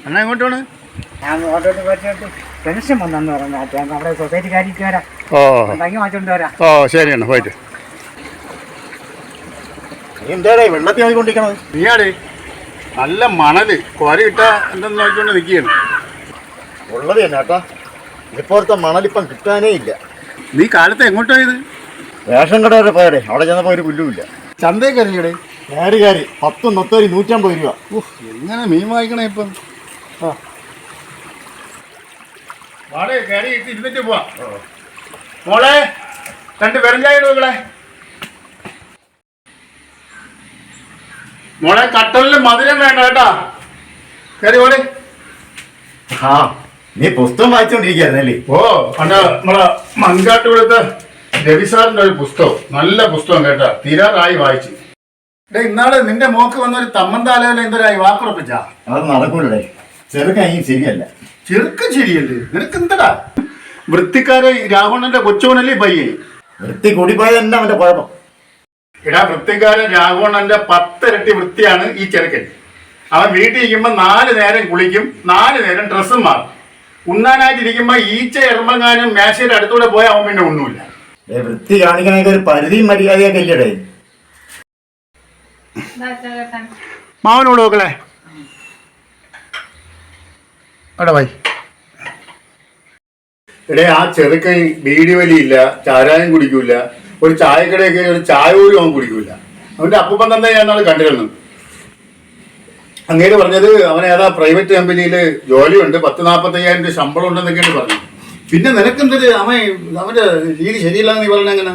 എന്നാ എങ്ങോട്ടാണ്? ഞാൻ ഓട്ടോട്ട് പറ്റിയിട്ട് പെൻഷൻ വന്നെന്ന് പറഞ്ഞു. നമ്മുടെ സൊസൈറ്റി കാര്യത്തിൽ വരാം. ഓ തങ്ങി വാങ്ങിച്ചോണ്ട് വരാം. ഓ ശരിയാണ്, പോയിട്ട്. എന്താടേ വെള്ളത്തിൽ ആയിക്കൊണ്ടിരിക്കണത്? നീയാടേ നല്ല മണല് കോരി കിട്ടാ എന്തെന്ന് നോക്കിക്കൊണ്ട് നിൽക്കുകയാണ്. ഉള്ളത് തന്നെ കേട്ടാ, ഇപ്പോഴത്തെ മണലിപ്പം കിട്ടാനേ ഇല്ല. നീ കാലത്ത് എങ്ങോട്ടായത്? റേഷൻ കട വരെ പോയടേ, അവിടെ ചെന്നപ്പോൾ ഒരു പുല്ലുമില്ല. ചന്തയിൽ കയറിയടേ? കാരി 10 നൊത്തരി 150 രൂപ. എങ്ങനെ മീൻ വാങ്ങിക്കണേ ഇപ്പം? ആ വാടേ കയറി ഇരുന്നിട്ട് പോവാ. മോളെ 2 വെറുംചായ ഇടുകളെ. മോളെ കട്ടലിന് മധുരം വേണ്ട കേട്ടാ. കയറി ഓടെ. ആ നീ പുസ്തകം വായിച്ചോണ്ടിരിക്കുകയായിരുന്നല്ലേ? ഓ പണ്ട് നമ്മളെ മങ്കാട്ടുകുളത്ത് രവി സാറിന്റെ ഒരു പുസ്തകം, നല്ല പുസ്തകം കേട്ടാ, തീരാറായി വായിച്ചു. ഇന്നാള് നിന്റെ മോക്ക് വന്നൊരു തമ്മന്താലയില എന്തരായി വാക്കുറപ്പിച്ചാ? അത് നടക്കൂലേ, ചെറുക്കാൻ ശരിയല്ല. ചെറുക്കം ശരിയല്ലേ? നിനക്ക് എന്തടാ? വൃത്തിക്കാരെ രാവണന്റെ കൊച്ചോനല്ലേ പയ്യൻ? വൃത്തി കൂടിപ്പോയത് തന്നെ അവന്റെ കുഴപ്പം. ഇടാ വൃത്തിക്കാരൻ രാവണന്റെ 10 ഇരട്ടി വൃത്തിയാണ് ഈ ചെറുക്കൻ. അവൻ വീട്ടിൽ ഇരിക്കുമ്പോ 4 നേരം കുളിക്കും, 4 നേരം ഡ്രസ്സും മാറും. ഉണ്ണാനായിട്ടിരിക്കുമ്പോ ഈച്ച എറുമ്പങ്ങാനും മേശയുടെ അടുത്തൂടെ പോയാൽ അവൻ പിന്നെ ഒന്നുമില്ല. വൃത്തി കാണിക്കണേക്ക് ഒരു പരിധിയും മര്യാദയൊക്കെ ഇല്ലടേ. മാവനോട് നോക്കളെ അവിടെ പോയി. എടേ ആ ചെറുക്കൻ ബീഡി വലിയില്ല, ചാരായം കുടിക്കൂല, ഒരു ചായക്കടയൊക്കെ ഒരു ചായ പോലും അവൻ കുടിക്കൂല. അവന്റെ അപ്പൂപ്പൻ തന്നെ ഞാൻ നാളെ കണ്ടിരുന്നു. അങ്ങേര് പറഞ്ഞത് അവൻ ഏതാ പ്രൈവറ്റ് കമ്പനിയിൽ ജോലിയുണ്ട്, 10-45,000 രൂപ ശമ്പളം ഉണ്ടെന്നൊക്കെയാണ് പറഞ്ഞത്. പിന്നെ നിനക്കെന്തത് അവന്റെ രീതി ശരിയില്ലാന്ന് നീ പറഞ്ഞ എങ്ങനെ?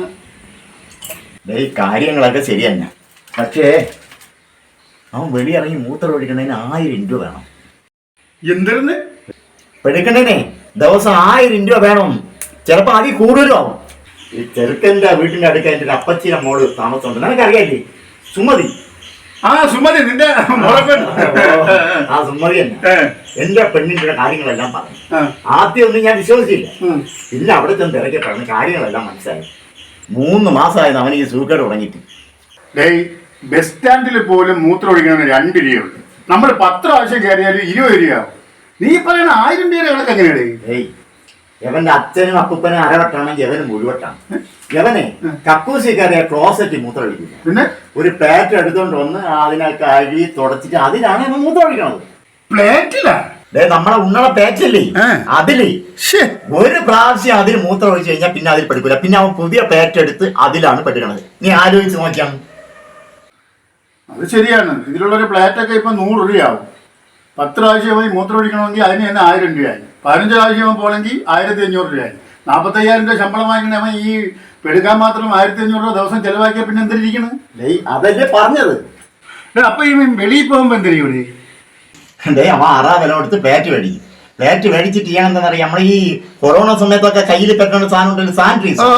ഈ കാര്യങ്ങളൊക്കെ ശരി തന്നെ, പക്ഷേ അവൻ വെളിയിറങ്ങി മൂത്രം ഒഴിക്കണതിന് 1000 രൂപ വേണം. എന്തിരുന്ന് എടുക്കണേനെ ദിവസം 1000 രൂപ വേണം. ചിലപ്പോ അതിൽ കൂടുതലും ആവും. ഈ ചെറുക്കൻ്റെ വീട്ടിന്റെ അടുക്ക എൻ്റെ ഒരു അപ്പച്ചിയുടെ മോള് താമസമുണ്ട്, നിനക്കറിയാല്ലേ? സുമതി. ആ സുമതി, നിന്റെ ആ സുമതി തന്നെ എന്റെ പെണ്ണിന്റെ കാര്യങ്ങളെല്ലാം പറഞ്ഞു. ആദ്യം ഒന്നും ഞാൻ വിശ്വസിച്ചില്ല, പിന്നെ അവിടെ ചെന്ന് തിരക്കപ്പെടുന്ന കാര്യങ്ങളെല്ലാം മനസ്സിലായി. 3 മാസമായിരുന്നു അവന് ഈ സൂക്കേട് തുടങ്ങിയിട്ട്. ബസ് സ്റ്റാൻഡിൽ പോലും മൂത്രം ഒഴിക്കണമെന്ന് 2 രൂപയുള്ളൂ. നമ്മൾ 10 പ്രാവശ്യം കയറിയാലും 20 രൂപയാവും. നീ പറയുന്ന 1000 രൂപ കണക്ക് എങ്ങനെയാണ്? എവന്റെ അച്ഛനും അപ്പൂപ്പനും അരവട്ടാണെങ്കിൽ എവന് മുഴുവട്ടാണ്. എവനെ കക്കൂസി കയറിയ ക്ലോസറ്റ് മൂത്രം ഒഴിക്കില്ല. പിന്നെ ഒരു പ്ലേറ്റ് എടുത്തോണ്ട് വന്ന് അതിനെ കഴുകി തുടച്ചിട്ട് അതിലാണ് ഇവൻ മൂത്രം ഒഴിക്കണത്. പ്ലേറ്റിലാ? നമ്മളെ ഉണ്ണള പ്ലേറ്റല്ലേ, അതില് ഒരു പ്രാവശ്യം അതിൽ മൂത്രം ഒഴിച്ചു കഴിഞ്ഞാൽ പിന്നെ അതിൽ പെടുക്കില്ല. പിന്നെ അവൻ പുതിയ പ്ലേറ്റ് എടുത്ത് അതിലാണ് പെടുക്കണത്. നീ ആലോചിച്ച് നോക്കിയാണ്. അത് ശരിയാണ്. ഇതിലുള്ളൊരു പ്ലേറ്റൊക്കെ ഇപ്പൊ 100 രൂപയാവും. 10 പ്രാവശ്യമായി മൂത്രം ഒഴിക്കണമെങ്കിൽ അതിന് തന്നെ 1000 രൂപയായി. 15 പ്രാവശ്യം പോകണമെങ്കിൽ 1500 രൂപയായി. 45,000 രൂപ ശമ്പളം വാങ്ങിക്കണേ അവൻ ഈ പെടുക്കാൻ മാത്രം 1500 രൂപ ദിവസം ചെലവാക്കിയ പിന്നെ എന്തിരിക്കണ്? അതല്ലേ പറഞ്ഞത്. അപ്പൊ ഈ വെളിയിൽ പോകുമ്പോ എന്തിരിക്കൂടെ? അവൻ 6 വില കൊടുത്ത് പ്ലേറ്റ് മേടിക്കും. പ്ലേറ്റ് മേടിച്ചിട്ട് ചെയ്യാൻ എന്താണെന്നറിയാം, നമ്മൾ ഈ കൊറോണ സമയത്തൊക്കെ കയ്യിൽ പെട്ട സാധനം സാനിറ്റൈസർ,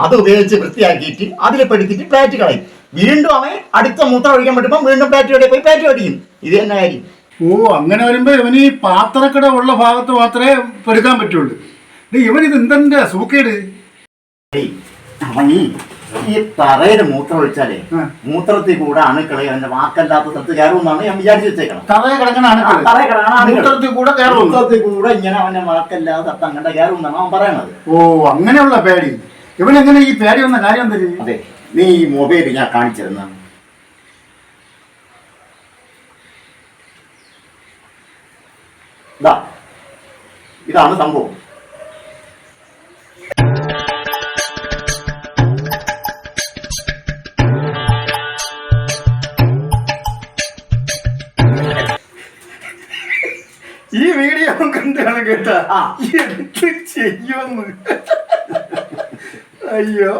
അത് ഉപയോഗിച്ച് വൃത്തിയാക്കിയിട്ട് അതിൽ പെടുത്തിട്ട് പ്ലേറ്റ് കളയും. വീണ്ടും അവൻ അടുത്ത മൂത്രം ഒഴിക്കാൻ പറ്റുമ്പോൾ വീണ്ടും പ്ലേറ്റ് കടയിൽ പോയി പ്ലേറ്റ് മേടിക്കും. ഇത് തന്നെ കാര്യം. ഓ അങ്ങനെ വരുമ്പോ ഇവന് ഈ പാത്രക്കട ഉള്ള ഭാഗത്ത് മാത്രമേ പെടുക്കാൻ പറ്റുള്ളൂ. ഇവനിത് എന്തെന്റെ സൂക്കേട്? അവൻ ഈ തറയിൽ മൂത്രം ഒഴിച്ചാലേ മൂത്രത്തിൽ കൂടെ അണുക്കളെ അവന്റെ വാക്കല്ലാത്ത സ്ഥലത്ത് കയറുമെന്നാണ് ഞാൻ വിചാരിച്ചു വെച്ചേക്കണം. മൂത്രത്തിൽ കൂടെ ഇങ്ങനെ അവന്റെ വാക്കല്ലാതെ സ്ഥലത്ത് അങ്ങനെ കയറുമെന്നാണ് അവൻ പറയണത്. ഓ അങ്ങനെയുള്ള പേടി. ഇവനെങ്ങനെ ഈ പേടി വന്ന കാര്യം എന്താ? അതെ, നീ ഈ മൊബൈൽ ഞാൻ കാണിച്ചിരുന്ന ഇതാണ് സംഭവം. ഈ വീഡിയോ കണ്ടാണ് കേട്ടാ എന്ത് ചെയ്യുമെന്ന്. അയ്യോ.